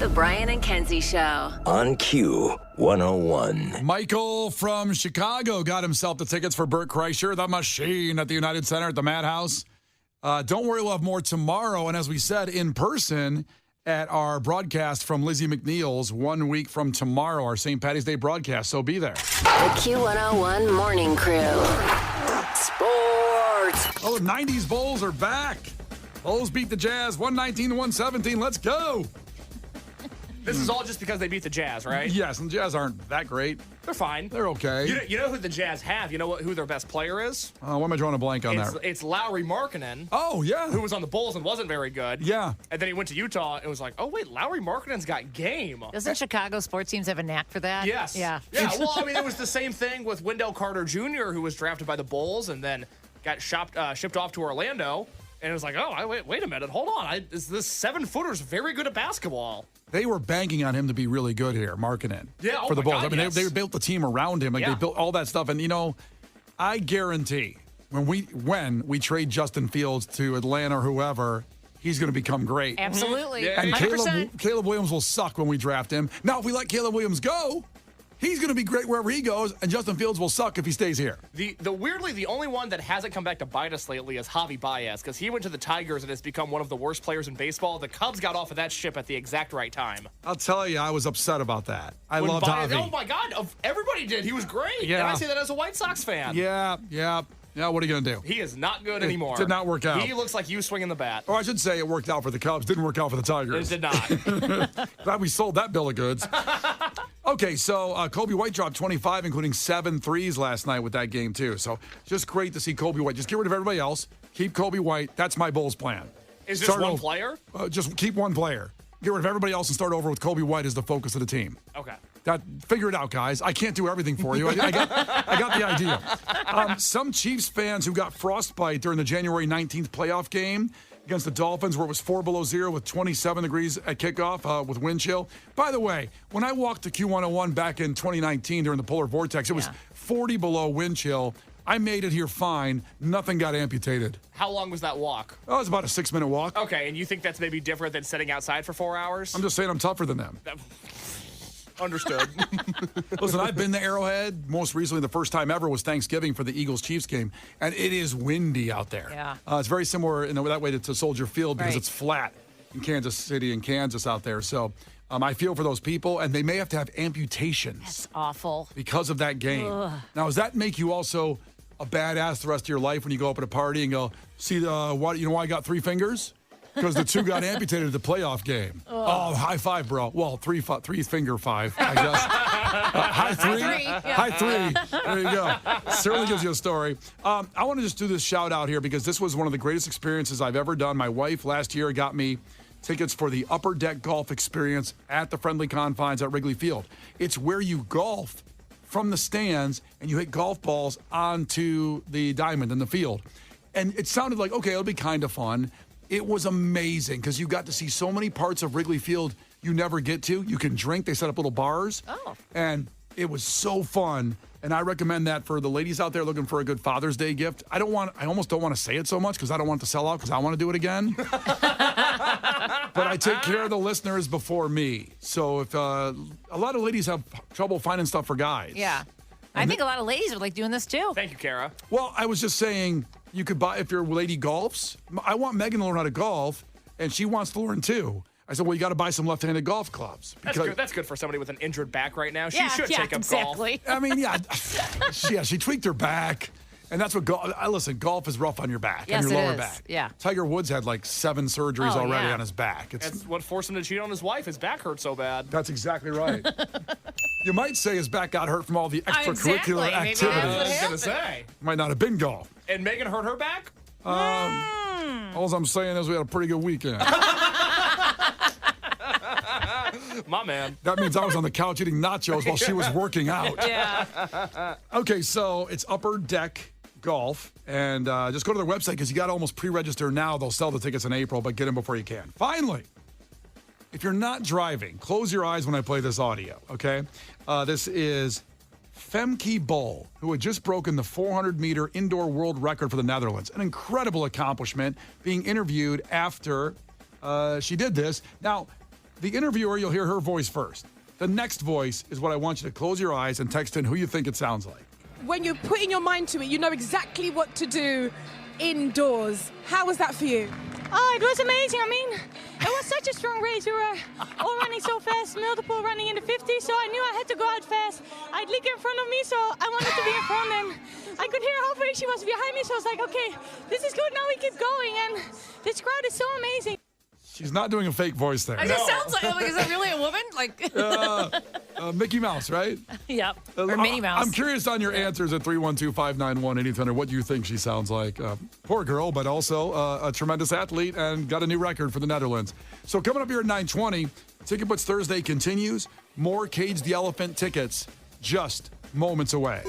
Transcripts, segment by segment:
The Brian and Kenzie Show. On Q101. Michael from Chicago got himself the tickets for Burt Kreischer, the machine at the United Center at the Madhouse. Don't worry, we'll have more tomorrow. And as we said, in person at our broadcast from Lizzie McNeil's 1 week from tomorrow, our St. Patty's Day broadcast. So be there. The Q101 Morning Crew. Sports. Oh, the 90s Bulls are back. Bulls beat the Jazz 119-117. Let's go. This is all just because they beat the Jazz, right? Yes, and the Jazz aren't that great. They're fine. They're okay. You know who the Jazz have? You know who their best player is? Why am I drawing a blank on that? It's Lauri Markkanen. Oh, yeah. Who was on the Bulls and wasn't very good. Yeah. And then he went to Utah and was like, oh, wait, Lauri Markkanen's got game. Doesn't Chicago sports teams have a knack for that? Yes. Yeah. Yeah, well, I mean, it was the same thing with Wendell Carter Jr., who was drafted by the Bulls and then got shipped off to Orlando. And it was like, oh, wait a minute, hold on. This 7-footer's very good at basketball. They were banking on him to be really good here, Markkanen. Yeah, for the Bulls. God, I mean, yes. they built the team around him. Like they built all that stuff. And I guarantee when we trade Justin Fields to Atlanta or whoever, he's going to become great. Absolutely. Yeah. And 100%. Caleb Williams will suck when we draft him. Now, if we let Caleb Williams go, he's going to be great wherever he goes, and Justin Fields will suck if he stays here. Weirdly, the only one that hasn't come back to bite us lately is Javi Baez, because he went to the Tigers and has become one of the worst players in baseball. The Cubs got off of that ship at the exact right time. I'll tell you, I was upset about that. I loved Baez, Javi. oh my God, everybody did. He was great. Yeah. And I say that as a White Sox fan. Yeah. What are you going to do? He is not good anymore. Did not work out. He looks like you swinging the bat. Or I should say it worked out for the Cubs. Didn't work out for the Tigers. It did not. Glad we sold that bill of goods. Okay, so Kobe White dropped 25, including 7 threes last night with that game, too. So just great to see Kobe White. Just get rid of everybody else. Keep Kobe White. That's my Bulls plan. Is this one player? Just keep one player. Get rid of everybody else and start over with Kobe White as the focus of the team. Okay. Figure it out, guys. I can't do everything for you. I got the idea. Some Chiefs fans who got frostbite during the January 19th playoff game against the Dolphins, where it was 4 below zero with 27 degrees at kickoff with wind chill. By the way, when I walked to Q101 back in 2019 during the polar vortex, it was 40 below wind chill. I made it here fine. Nothing got amputated. How long was that walk? Oh, it was about a 6-minute walk. Okay, and you think that's maybe different than sitting outside for 4 hours? I'm just saying I'm tougher than them. Understood. Listen, I've been to Arrowhead. Most recently, the first time ever was Thanksgiving for the Eagles-Chiefs game, and it is windy out there. Yeah. It's very similar in that way to Soldier Field because it's flat in Kansas City and Kansas out there. So I feel for those people, and they may have to have amputations. That's awful. Because of that game. Ugh. Now, does that make you also a badass the rest of your life when you go up at a party and go, see, why I got 3 fingers? Because the 2 got amputated at the playoff game. Oh, high five, bro. Well, three finger five, I guess. High 3. Yeah. High 3. There you go. Certainly gives you a story. I want to just do this shout out here because this was one of the greatest experiences I've ever done. My wife last year got me tickets for the Upper Deck Golf Experience at the Friendly Confines at Wrigley Field. It's where you golf from the stands and you hit golf balls onto the diamond in the field. And it sounded like, okay, it'll be kind of fun. It was amazing because you got to see so many parts of Wrigley Field you never get to. You can drink. They set up little bars. Oh. And it was so fun. And I recommend that for the ladies out there looking for a good Father's Day gift. I almost don't want to say it so much because I don't want it to sell out because I want to do it again. But I take care of the listeners before me. So if a lot of ladies have trouble finding stuff for guys. Yeah. I think a lot of ladies would like doing this too. Thank you, Kara. Well, I was just saying you could buy, if your lady golfs, I want Megan to learn how to golf, and she wants to learn too. I said, well, you got to buy some left-handed golf clubs. That's good for somebody with an injured back right now. She should take up exactly. golf. I mean, she tweaked her back. And that's what golf is rough on your back, yes, on your it lower is. back. Yeah. Tiger Woods had like 7 surgeries already on his back. That's what forced him to cheat on his wife. His back hurt so bad. That's exactly right. You might say his back got hurt from all the extracurricular Exactly. activity. I was going to say. Might not have been golf. And Megan hurt her back? All I'm saying is we had a pretty good weekend. My man. That means I was on the couch eating nachos while she was working out. Yeah. Okay, so it's Upper Deck Golf, and just go to their website because you got to almost pre-register now. They'll sell the tickets in April, but get them before you can. Finally, if you're not driving, close your eyes when I play this audio, okay? This is Femke Bol, who had just broken the 400-meter indoor world record for the Netherlands. An incredible accomplishment, being interviewed after she did this. Now, the interviewer, you'll hear her voice first. The next voice is what I want you to close your eyes and text in who you think it sounds like. When you're putting your mind to it, you know exactly what to do indoors. How was that for you? Oh, it was amazing. I mean, it was such a strong race. We were all running so fast, multiple running in the 50, so I knew I had to go out fast. I had Leak in front of me, so I wanted to be in front, and I could hear halfway she was behind me, so I was like, okay, this is good, now we keep going, and this crowd is so amazing. She's not doing a fake voice there. It just sounds like, is that really a woman? Like, Mickey Mouse, right? yep. Or Minnie Mouse. I'm curious on your answers at 312-591-8000. What do you think she sounds like? Poor girl, but also a tremendous athlete and got a new record for the Netherlands. So coming up here at 9:20, Ticket Puts Thursday continues. More Cage the Elephant tickets just moments away.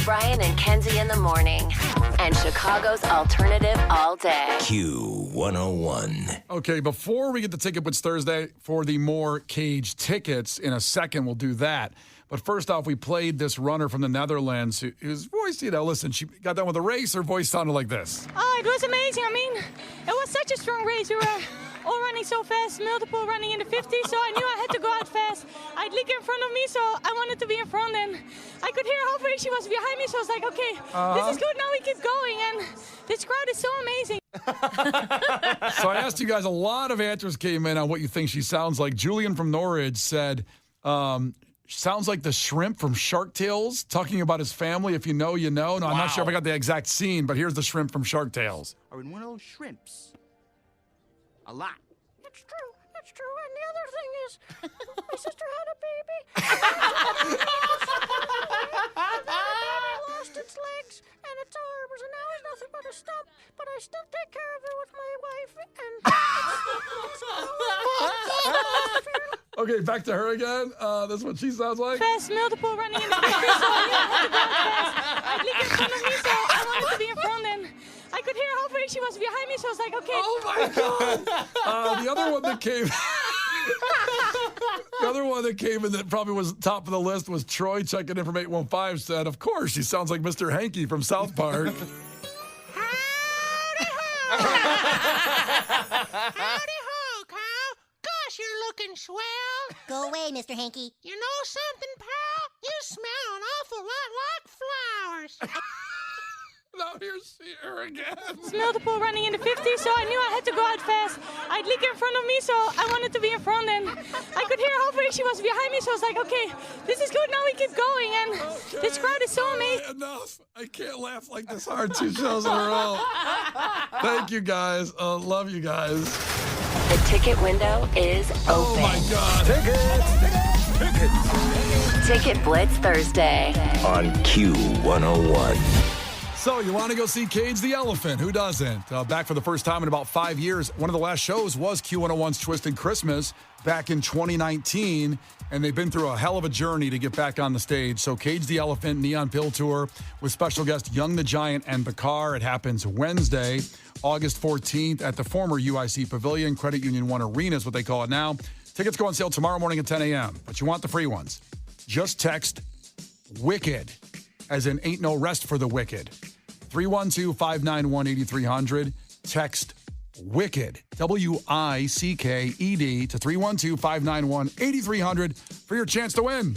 Brian and Kenzie in the morning. And Chicago's alternative all day. Q101. Okay, before we get to Ticket Puts Thursday for the More Cage tickets, in a second we'll do that. But first off, we played this runner from the Netherlands whose voice, listen, she got done with a race. Her voice sounded like this. Oh, it was amazing. I mean, it was such a strong race. We were all running so fast, multiple running in the 50, so I knew I had to go out fast. I had Leak in front of me, so I wanted to be in front, and I could hear halfway she was behind me, so I was like, okay, this is good, now we keep going, and this crowd is so amazing. So I asked you guys, a lot of answers came in on what you think she sounds like. Julian from Norridge said, sounds like the shrimp from Shark Tales, talking about his family. If you know, you know. No, I'm not sure if I got the exact scene, but here's the shrimp from Shark Tales. Are in one of those shrimps. A lot. That's true, and the other thing is, my sister had a baby. And then the baby lost its legs and its arms, and now it's nothing but a stump, but I still take care of it with my wife, and Okay, back to her again. That's what she sounds like. fast, multiple running in the 50, so I knew I had to go out fast. I had Leak in front of me, so I wanted to be in front, and I could hear halfway she was behind me, so I was like, okay. Oh my God! The other one that came, in that probably was top of the list was Troy checking in from 815 said, "Of course, she sounds like Mr. Hanky from South Park." Howdy ho, Kyle. Gosh, you're looking swell. Go away, Mr. Hanky. You know something, pal? You smell an awful lot like flowers. Now here's her again. Multiple running in the 50, so I knew I had to go out fast. I had Leak in front of me, so I wanted to be in front, and I could hear halfway she was behind me, so I was like, okay, this is good, now we keep going, and this crowd is so amazing. Enough. I can't laugh like this hard 2 shows in a row. Thank you, guys. Love you guys. The ticket window is Oh, open. my God. Ticket Blitz Thursday. On Q101. So you want to go see Cage the Elephant? Who doesn't? Back for the first time in about 5 years. One of the last shows was Q101's Twisted Christmas back in 2019, and they've been through a hell of a journey to get back on the stage. So Cage the Elephant Neon Pill Tour with special guest Young the Giant and Bakar. It happens Wednesday, August 14th at the former UIC Pavilion, Credit Union 1 Arena is what they call it now. Tickets go on sale tomorrow morning at 10 a.m., but you want the free ones. Just text WICKED, as in ain't no rest for the wicked. 312-591-8300. Text WICKED, WICKED, to 312-591-8300 for your chance to win.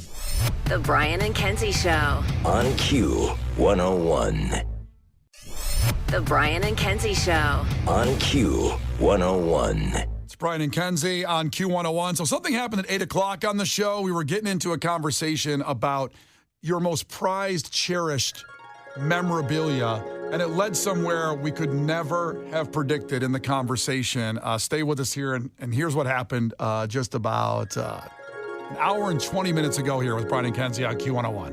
The Brian and Kenzie Show. On Q101. The Brian and Kenzie Show. On Q101. It's Brian and Kenzie on Q101. So something happened at 8 o'clock on the show. We were getting into a conversation about your most prized, cherished memorabilia, and it led somewhere we could never have predicted in the conversation. Stay with us here, and here's what happened just about an hour and 20 minutes ago here with Brian and Kenzie on Q101.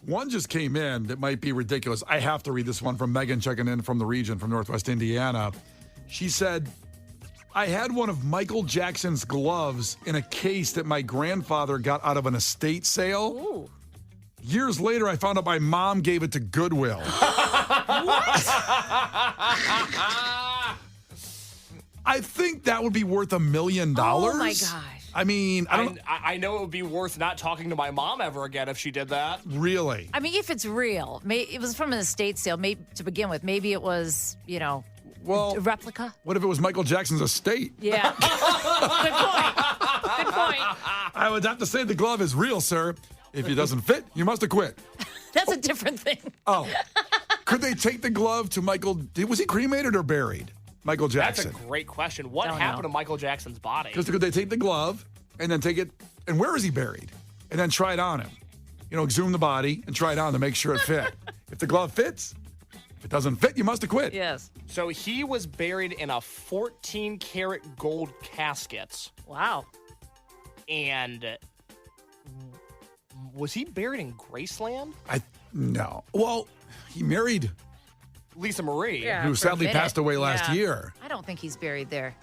One just came in that might be ridiculous. I have to read this one from Megan checking in from the region, from Northwest Indiana. She said, I had one of Michael Jackson's gloves in a case that my grandfather got out of an estate sale. Ooh. Years later, I found out my mom gave it to Goodwill. What? I think that would be worth $1 million. Oh, my gosh. I mean, I know it would be worth not talking to my mom ever again if she did that. Really? I mean, if it's real, it was from an estate sale to begin with. Maybe it was, Well, A replica? what if it was Michael Jackson's estate? Yeah. Good point. Good point. I would have to say the glove is real, sir. If it doesn't fit, you must have quit. That's a different thing. Oh. Could they take the glove to Michael? Was he cremated or buried? Michael That's Jackson. a great question. What Don't happened know. to Michael Jackson's body? Because could they take the glove and then take it, and where is he buried? And then try it on him. Exhume the body and try it on to make sure it fit. If the glove fits, if it doesn't fit, you must have quit. Yes. So he was buried in a 14-karat gold casket. Wow. And was he buried in Graceland? No. Well, he married, Lisa Marie. Yeah, who for a sadly minute. passed away last Yeah. year. I don't think he's buried there.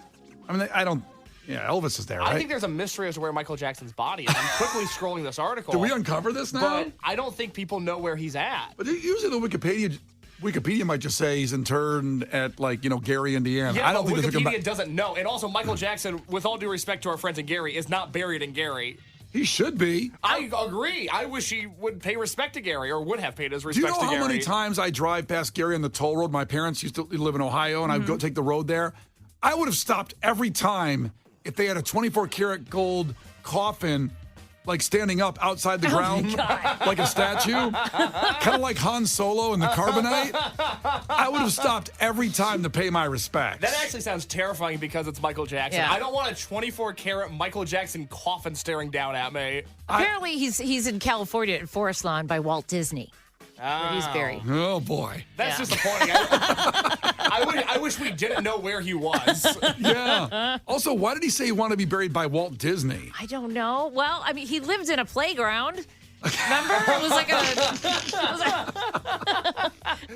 I mean, I don't. Yeah, Elvis is there, right? I think there's a mystery as to where Michael Jackson's body is. I'm quickly scrolling this article. Did we uncover this now? But I don't think people know where he's at. But usually the Wikipedia might just say he's interred at Gary, Indiana. Yeah, I don't but think there's Wikipedia doesn't know. And also, Michael Jackson, with all due respect to our friends in Gary, is not buried in Gary. He should be. I agree. I wish he would pay respect to Gary, or would have paid his Do respect you know to how Gary. many times I drive past Gary on the toll road? My parents used to live in Ohio, and I'd go take the road there. I would have stopped every time if they had a 24-karat gold coffin, like standing up outside the ground, like a statue, kind of like Han Solo in the Carbonite. I would have stopped every time to pay my respects. That actually sounds terrifying because it's Michael Jackson. Yeah. I don't want a 24-karat Michael Jackson coffin staring down at me. Apparently, he's in California at Forest Lawn by Walt Disney. Where he's buried. Oh boy. That's Yeah. disappointing. I wish we didn't know where he was. Yeah. Also, why did he say he wanted to be buried by Walt Disney? I don't know. Well, I mean, he lived in a playground. Remember? It was like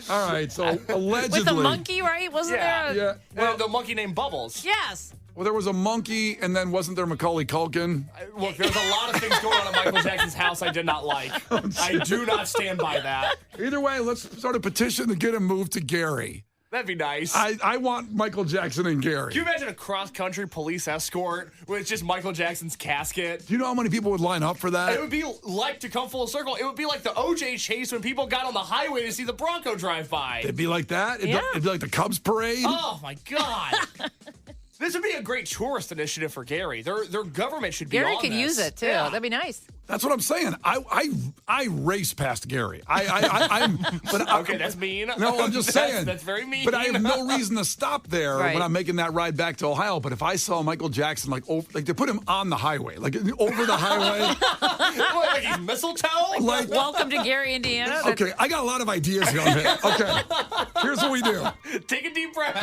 All right, so allegedly. with a monkey, right? Wasn't Yeah. there? Yeah. The monkey named Bubbles. Yes. Well, there was a monkey, and then wasn't there Macaulay Culkin? Look, there's a lot of things going on at Michael Jackson's house I did not like. I do not stand by that. Either way, let's start a petition to get him moved to Gary. That'd be nice. I want Michael Jackson and Gary. Can you imagine a cross-country police escort with just Michael Jackson's casket? Do you know how many people would line up for It that? would be like, to come full circle, it would be like the OJ chase when people got on the highway to see the Bronco drive by. It'd be like that. Yeah. It'd be like the Cubs parade. Oh, my God. This would be a great tourist initiative for Gary. Their government should be Gary on could this. use it, too. Yeah. That'd be nice. That's what I'm saying. I race past Gary. Okay, that's mean. No, I'm just saying. That's very mean. But I have no reason to stop there Right. when I'm making that ride back to Ohio. But if I saw Michael Jackson, like they put him on the highway, like over the highway. What, like he's mistletoe? Like, Welcome to Gary, Indiana. okay, I got a lot of ideas here. Okay, here's what we do. Take a deep breath.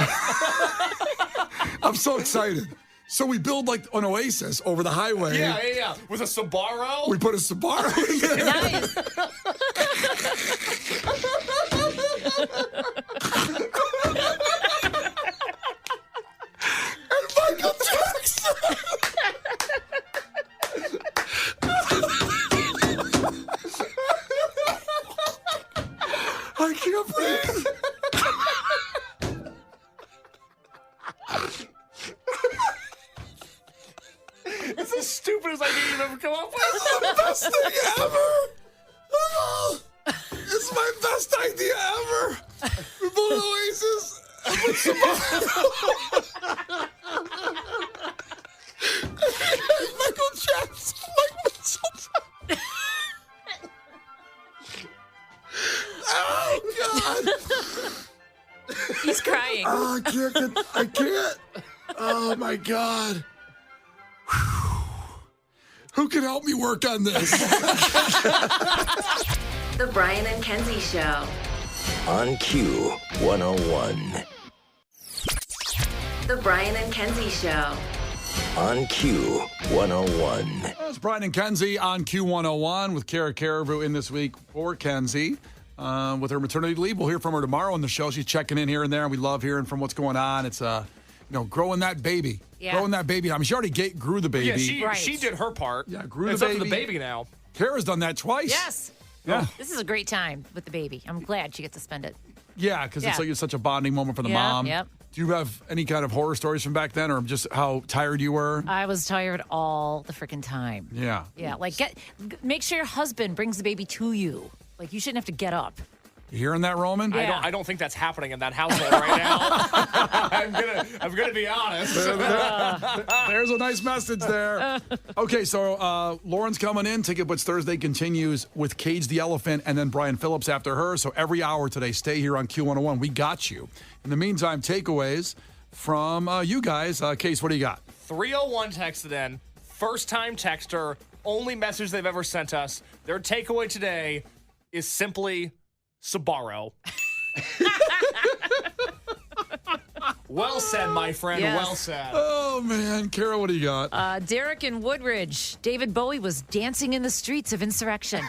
I'm so excited. So we build like an oasis over the highway. Yeah. With a Subaru. We put a Subaru in there. Nice. And Michael Jackson. I can't breathe. It's the stupidest idea you've ever come up with. Best thing ever. Oh, it's my best idea ever. We build an oasis. And put Michael Jackson. Oh God. He's crying. Oh, I can't. Oh my God. Whew. Who can help me work on this? The Brian and Kenzie Show. On Q 101. The Brian and Kenzie Show. On Q 101. It's Brian and Kenzie on Q101 with Kara Caribou in this week for Kenzie. With her maternity leave. We'll hear from her tomorrow on the show. She's checking in here and there, and we love hearing from what's going on. It's growing that baby. Yeah. Growing that baby. I mean, she already grew the baby. Yeah, she did her part. Yeah, grew it's the up to the baby. baby now. Kara's done that twice. Yes. Yeah. This is a great time with the baby. I'm glad she gets to spend it. Yeah, because Yeah. it's like such a bonding moment for the Yeah, mom. yep. Do you have any kind of horror stories from back then, or just how tired you were? I was tired all the freaking time. Yeah. Yeah, like make sure your husband brings the baby to you. Like you shouldn't have to get up. You hearing that, Roman? Yeah. I don't think that's happening in that household right now. I'm gonna be honest. There's a nice message there. Okay, so Lauren's coming in. Ticket Blitz Thursday continues with Cage the Elephant and then Brian Phillips after her. So every hour today, stay here on Q101. We got you. In the meantime, takeaways from you guys. Case, what do you got? 301 texted in. First time texter. Only message they've ever sent us. Their takeaway today is simply Sbarro. Well said, my friend. Yes. Well said. Oh, man. Kara, what do you got? Derek in Woodridge. David Bowie was dancing in the streets of insurrection.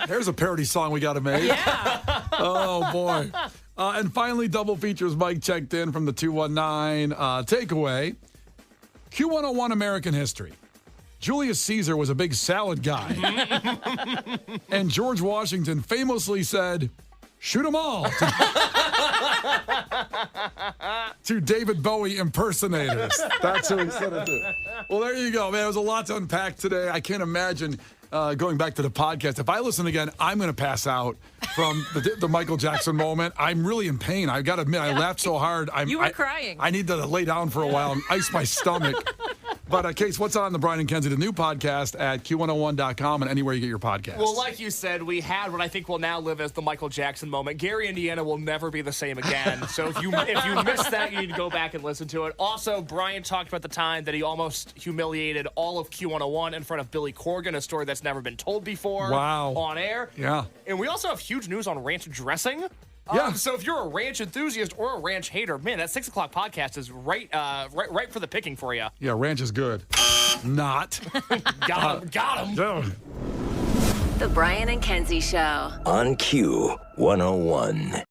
There's a parody song we got to make. Yeah. Oh, boy. And finally, double features. Mike checked in from the 219. Takeaway, Q101 American history. Julius Caesar was a big salad guy. And George Washington famously said, shoot 'em all to David Bowie impersonators. That's who he said it to. Well, there you go, man. There was a lot to unpack today. I can't imagine going back to the podcast. If I listen again, I'm going to pass out from the Michael Jackson moment. I'm really in pain. I got to admit, I laughed so hard. You were crying. I need to lay down for a while and ice my stomach. But, Case, what's on the Brian and Kenzie, the new podcast at Q101.com and anywhere you get your podcasts? Well, like you said, we had what I think will now live as the Michael Jackson moment. Gary, Indiana will never be the same again. So if you missed that, you need to go back and listen to it. Also, Brian talked about the time that he almost humiliated all of Q101 in front of Billy Corgan, a story that's never been told before. Wow. On air. Yeah. And we also have huge news on ranch dressing. Yeah. So if you're a ranch enthusiast or a ranch hater, man, that 6 o'clock podcast is right for the picking for you. Yeah, ranch is good. Not. Got him. The Brian and Kenzie Show. On Q101.